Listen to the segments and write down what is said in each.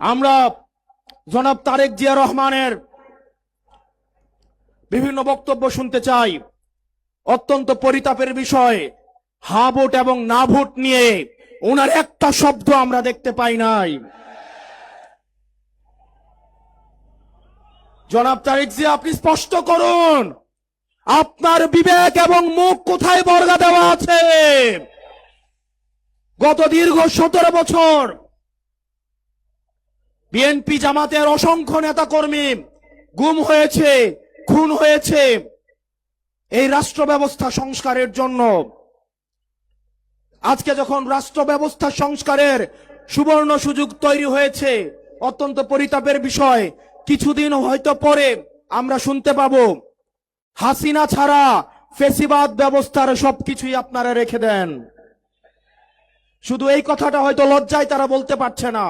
আমরা জনাব তারেক জিয়া রহমানের বিভিন্ন বক্তব্য শুনতে চাই। অত্যন্ত পরিতাপের বিষয়, হা ভোট এবং না ভোট নিয়ে ওনার একটা শব্দ আমরা দেখতে পাই নাই। জনাব তারেক জিয়া, আপনি স্পষ্ট করুন আপনার বিবেক এবং মুখ কোথায় বর্গা দেওয়া আছে। গত দীর্ঘ 17 বছর বিএনপি জামাতের অসংখ্য নেতাকর্মী গুম হয়েছে, খুন হয়েছে এই রাষ্ট্র ব্যবস্থা সংস্কারের জন্য। আজকে যখন রাষ্ট্র ব্যবস্থা সংস্কারের সুবর্ণ সুযোগ তৈরি হয়েছে, অত্যন্ত পরিতাপের বিষয়, কিছুদিন হয়তো পরে আমরা শুনতে পাবো হাসিনা ছাড়া ফেসিবাদ ব্যবস্থার সবকিছুই আপনারা রেখে দেন। শুধু এই কথাটা হয়তো লজ্জায় তারা বলতে পারছে না।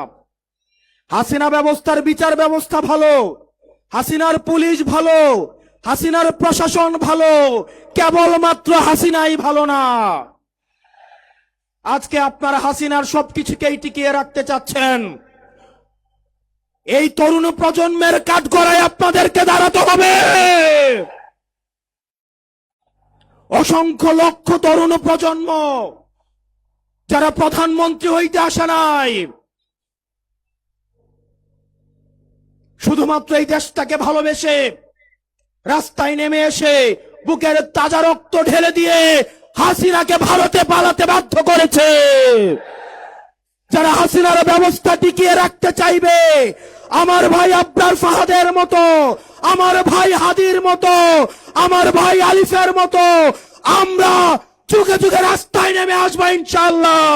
হাসিনা ব্যবস্থার বিচার ব্যবস্থা ভালো, হাসিনার পুলিশ ভালো, হাসিনার প্রশাসন ভালো, কেবলমাত্র হাসিনাই ভালো না। আজকে আপনারা হাসিনার সবকিছুকেই টিকিয়ে রাখতে চাচ্ছেন। এই তরুণ প্রজন্মের কাঠগড়ায় আপনাদেরকে দাঁড়াতে হবে। অসংখ্য লক্ষ তরুণ প্রজন্ম যারা প্রধানমন্ত্রী হইতে আসে নাই, শুধুমাত্র এই দেশটাকে ভালোবেসে রাস্তায় নেমে এসে বুকের তাজা রক্ত ঢেলে দিয়ে হাসিনাকে ভারতে পালাতে বাধ্য করেছে। যারা হাসিনার ব্যবস্থা টিকিয়ে রাখতে চাইবে, আমার ভাই আবরার ফাহাদের মতো, আমার ভাই হাদির মতো, আমার ভাই আলিফের মতো আমরা যুগে যুগে রাস্তায় নেমে আসবো ইনশাআল্লাহ।